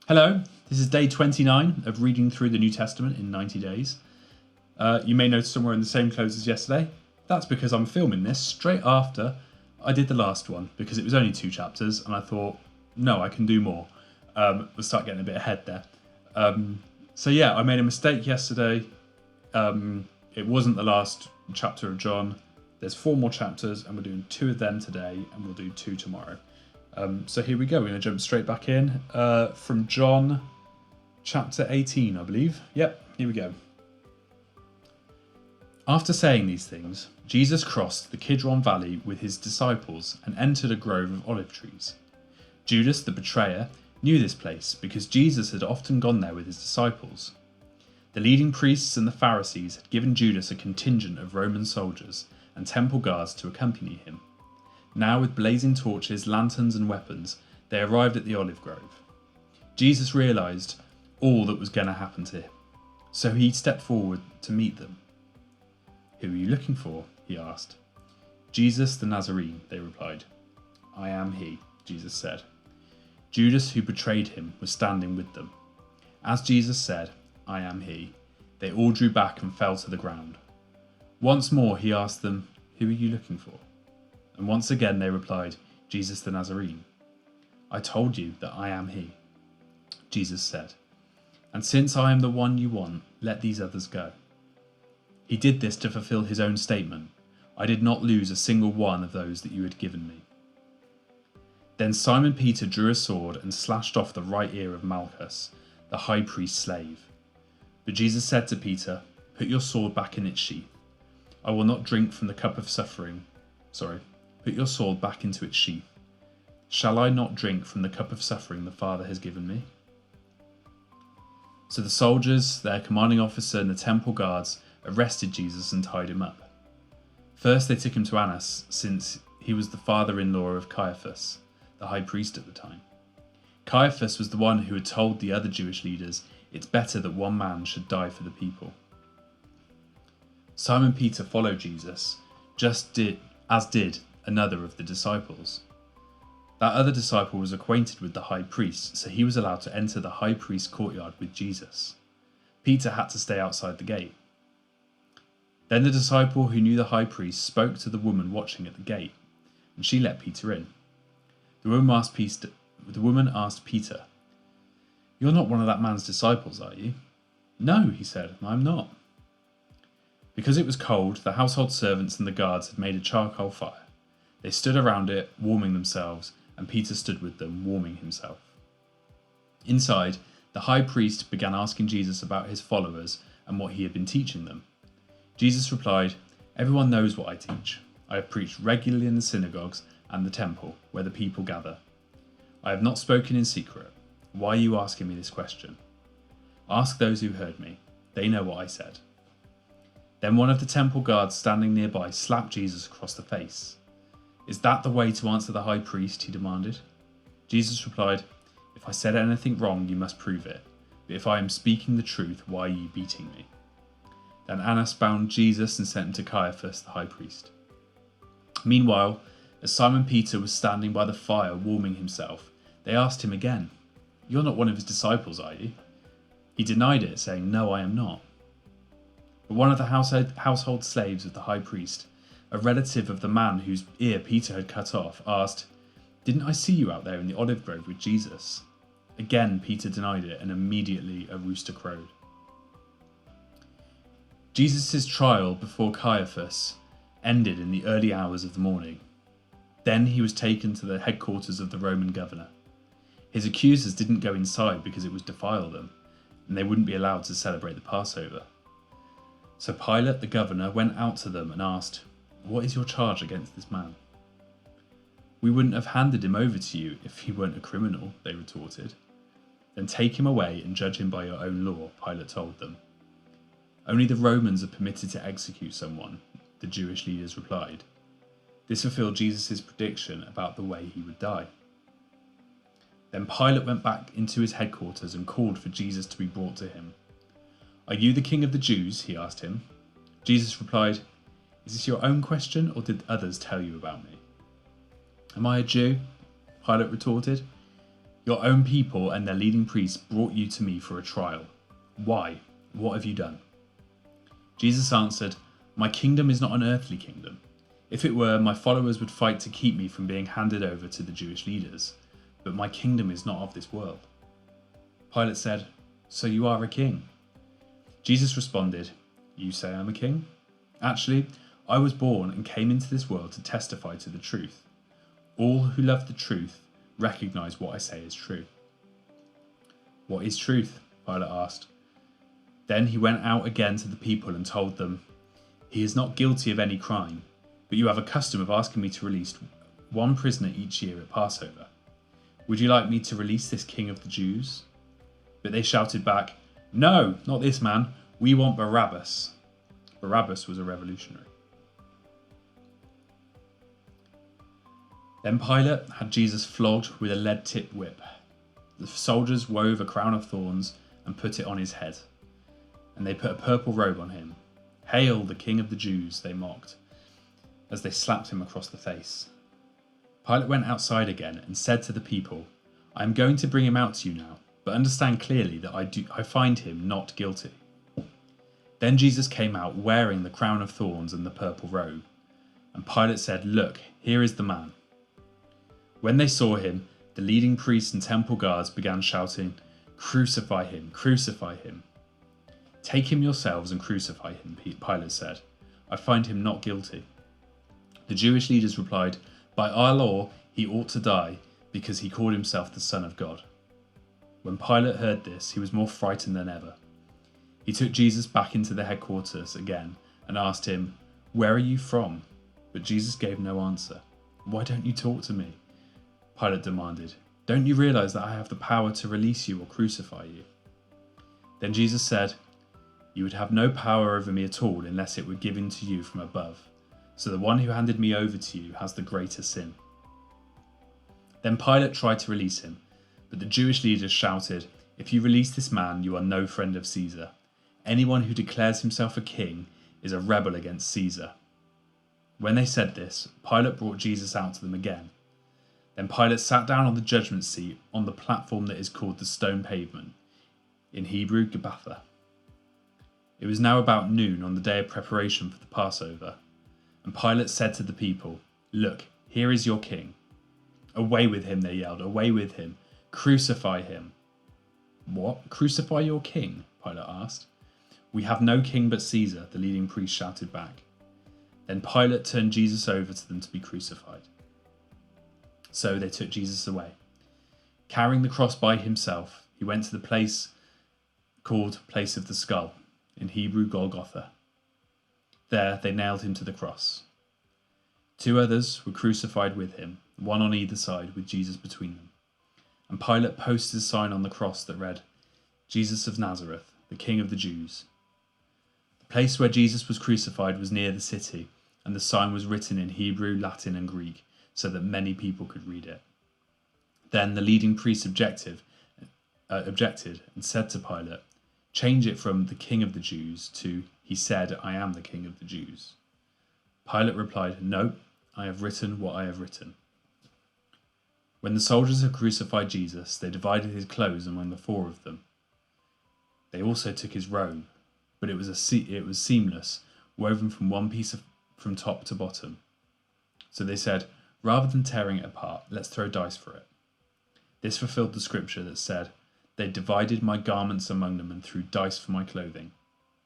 Hello, this is day 29 of reading through the New Testament in 90 days. You may notice I'm wearing the same clothes as yesterday. That's because I'm filming this straight after I did the last one, because it was only 2 chapters, and I thought, no, I can do more. We'll start getting a bit ahead there. So yeah, I made a mistake yesterday. It wasn't the last chapter of John. There's 4 more chapters, and we're doing 2 of them today, and we'll do 2 tomorrow. So here we go. We're going to jump straight back in from John chapter 18, I believe. Yep, here we go. After saying these things, Jesus crossed the Kidron Valley with his disciples and entered a grove of olive trees. Judas, the betrayer, knew this place because Jesus had often gone there with his disciples. The leading priests and the Pharisees had given Judas a contingent of Roman soldiers and temple guards to accompany him. Now, with blazing torches, lanterns and weapons, they arrived at the olive grove. Jesus realised all that was going to happen to him, so he stepped forward to meet them. "Who are you looking for?" he asked. "Jesus the Nazarene," they replied. "I am he," Jesus said. Judas, who betrayed him, was standing with them. As Jesus said, "I am he," they all drew back and fell to the ground. Once more he asked them, "Who are you looking for?" And once again they replied, "Jesus the Nazarene." "I told you that I am he," Jesus said. "And since I am the one you want, let these others go." He did this to fulfill his own statement, "I did not lose a single one of those that you had given me." Then Simon Peter drew a sword and slashed off the right ear of Malchus, the high priest's slave. But Jesus said to Peter, "Put your sword back in its sheath. I will not drink from the cup of suffering. Put your sword back into its sheath. Shall I not drink from the cup of suffering the Father has given me?" So the soldiers, their commanding officer, and the temple guards arrested Jesus and tied him up. First they took him to Annas, since he was the father-in-law of Caiaphas, the high priest at the time. Caiaphas was the one who had told the other Jewish leaders it's better that one man should die for the people. Simon Peter followed Jesus, as did another of the disciples. That other disciple was acquainted with the high priest, so he was allowed to enter the high priest's courtyard with Jesus. Peter had to stay outside the gate. Then the disciple who knew the high priest spoke to the woman watching at the gate, and she let Peter in. The woman asked Peter, "You're not one of that man's disciples, are you?" "No," he said, "I'm not." Because it was cold, the household servants and the guards had made a charcoal fire. They stood around it, warming themselves, and Peter stood with them, warming himself. Inside, the high priest began asking Jesus about his followers and what he had been teaching them. Jesus replied, "Everyone knows what I teach. I have preached regularly in the synagogues and the temple, where the people gather. I have not spoken in secret. Why are you asking me this question? Ask those who heard me. They know what I said." Then one of the temple guards standing nearby slapped Jesus across the face. "Is that the way to answer the high priest?" he demanded. Jesus replied, "If I said anything wrong, you must prove it. But if I am speaking the truth, why are you beating me?" Then Annas bound Jesus and sent him to Caiaphas, the high priest. Meanwhile, as Simon Peter was standing by the fire warming himself, they asked him again, "You're not one of his disciples, are you?" He denied it, saying, "No, I am not." But one of the household slaves of the high priest, a relative of the man whose ear Peter had cut off, asked, "Didn't I see you out there in the olive grove with Jesus?" Again, Peter denied it, and immediately a rooster crowed. Jesus' trial before Caiaphas ended in the early hours of the morning. Then he was taken to the headquarters of the Roman governor. His accusers didn't go inside because it would defile them, and they wouldn't be allowed to celebrate the Passover. So Pilate, the governor, went out to them and asked, "What is your charge against this man?" "We wouldn't have handed him over to you if he weren't a criminal," they retorted. "Then take him away and judge him by your own law," Pilate told them. "Only the Romans are permitted to execute someone," the Jewish leaders replied. This fulfilled Jesus' prediction about the way he would die. Then Pilate went back into his headquarters and called for Jesus to be brought to him. "Are you the king of the Jews?" he asked him. Jesus replied, "Is this your own question, or did others tell you about me?" "Am I a Jew?" Pilate retorted. Your own people and their leading priests brought you to me for a trial. Why? What have you done?" Jesus answered, "My kingdom is not an earthly kingdom. If it were, my followers would fight to keep me from being handed over to the Jewish leaders. But my kingdom is not of this world." Pilate said, "So you are a king?" Jesus responded, "You say I'm a king? Actually, I was born and came into this world to testify to the truth. All who love the truth recognize what I say is true." "What is truth?" Pilate asked. Then he went out again to the people and told them, "He is not guilty of any crime, but you have a custom of asking me to release one prisoner each year at Passover. Would you like me to release this king of the Jews?" But they shouted back, "No, not this man. We want Barabbas." Barabbas was a revolutionary. Then Pilate had Jesus flogged with a lead-tipped whip. The soldiers wove a crown of thorns and put it on his head, and they put a purple robe on him. "Hail, the King of the Jews," they mocked, as they slapped him across the face. Pilate went outside again and said to the people, "I am going to bring him out to you now, but understand clearly that I find him not guilty." Then Jesus came out wearing the crown of thorns and the purple robe, and Pilate said, "Look, here is the man." When they saw him, the leading priests and temple guards began shouting, "Crucify him, crucify him." "Take him yourselves and crucify him," Pilate said. "I find him not guilty." The Jewish leaders replied, "By our law, he ought to die because he called himself the Son of God." When Pilate heard this, he was more frightened than ever. He took Jesus back into the headquarters again and asked him, "Where are you from?" But Jesus gave no answer. "Why don't you talk to me?" Pilate demanded. "Don't you realize that I have the power to release you or crucify you?" Then Jesus said, "You would have no power over me at all unless it were given to you from above. So the one who handed me over to you has the greater sin." Then Pilate tried to release him, but the Jewish leaders shouted, "If you release this man, you are no friend of Caesar. Anyone who declares himself a king is a rebel against Caesar." When they said this, Pilate brought Jesus out to them again. Then Pilate sat down on the judgment seat on the platform that is called the Stone Pavement, in Hebrew, Gabbatha. It was now about noon on the day of preparation for the Passover, and Pilate said to the people, "Look, here is your king." "Away with him," they yelled, "away with him. Crucify him." "What? Crucify your king?" Pilate asked. "We have no king but Caesar," the leading priest shouted back. Then Pilate turned Jesus over to them to be crucified. So they took Jesus away. Carrying the cross by himself, he went to the place called Place of the Skull, in Hebrew Golgotha. There they nailed him to the cross. 2 others were crucified with him, one on either side, with Jesus between them. And Pilate posted a sign on the cross that read, "Jesus of Nazareth, the King of the Jews." The place where Jesus was crucified was near the city, and the sign was written in Hebrew, Latin, and Greek, so that many people could read it. Then the leading priests objected and said to Pilate, "Change it from 'the King of the Jews' to 'He said, I am the King of the Jews.'" Pilate replied, "No, I have written what I have written." When the soldiers had crucified Jesus, they divided his clothes among the 4 of them. They also took his robe, but it was seamless, woven from one piece from top to bottom. So they said, "Rather than tearing it apart, let's throw dice for it." This fulfilled the scripture that said, "They divided my garments among them and threw dice for my clothing."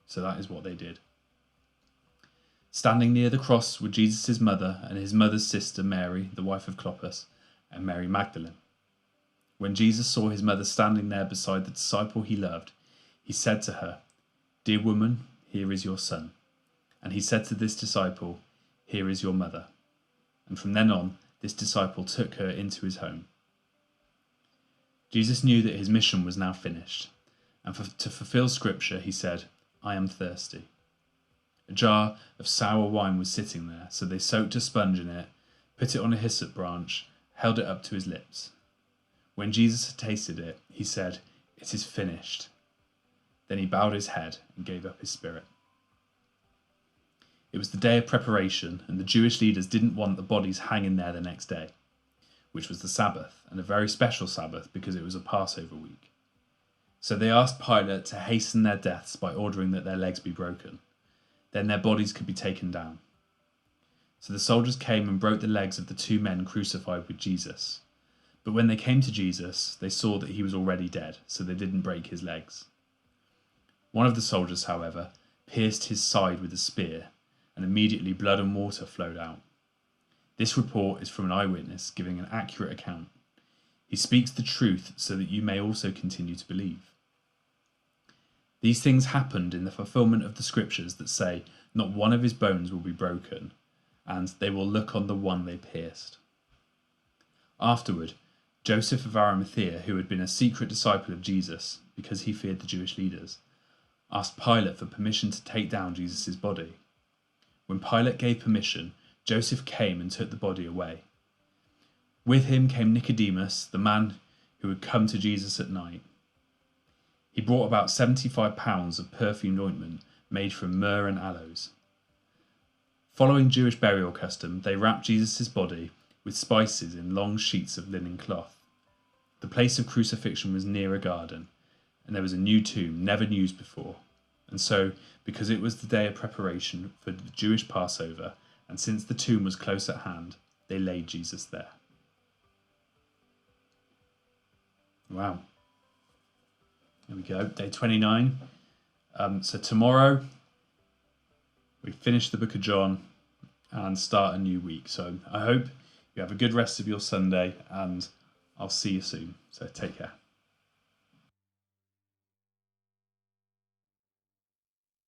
So that is what they did. Standing near the cross were Jesus' mother and his mother's sister Mary, the wife of Clopas, and Mary Magdalene. When Jesus saw his mother standing there beside the disciple he loved, he said to her, "Dear woman, here is your son." And he said to this disciple, "Here is your mother." And from then on, this disciple took her into his home. Jesus knew that his mission was now finished, and to fulfill scripture, he said, "I am thirsty." A jar of sour wine was sitting there, so they soaked a sponge in it, put it on a hyssop branch, held it up to his lips. When Jesus had tasted it, he said, "It is finished." Then he bowed his head and gave up his spirit. It was the day of preparation, and the Jewish leaders didn't want the bodies hanging there the next day. which was the Sabbath, and a very special Sabbath because it was a Passover week. So they asked Pilate to hasten their deaths by ordering that their legs be broken. Then their bodies could be taken down. So the soldiers came and broke the legs of the two men crucified with Jesus. But when they came to Jesus, they saw that he was already dead, so they didn't break his legs. One of the soldiers, however, pierced his side with a spear, and immediately blood and water flowed out. This report is from an eyewitness giving an accurate account. He speaks the truth so that you may also continue to believe. These things happened in the fulfillment of the scriptures that say, not one of his bones will be broken, and they will look on the one they pierced. Afterward, Joseph of Arimathea, who had been a secret disciple of Jesus because he feared the Jewish leaders, asked Pilate for permission to take down Jesus' body. When Pilate gave permission, Joseph came and took the body away. With him came Nicodemus, the man who had come to Jesus at night. He brought about 75 pounds of perfumed ointment made from myrrh and aloes. Following Jewish burial custom, they wrapped Jesus' body with spices in long sheets of linen cloth. The place of crucifixion was near a garden, and there was a new tomb never used before. And so, because it was the day of preparation for the Jewish Passover, and since the tomb was close at hand, they laid Jesus there. Wow. There we go, day 29. So tomorrow, we finish the book of John and start a new week. So I hope you have a good rest of your Sunday, and I'll see you soon. So take care.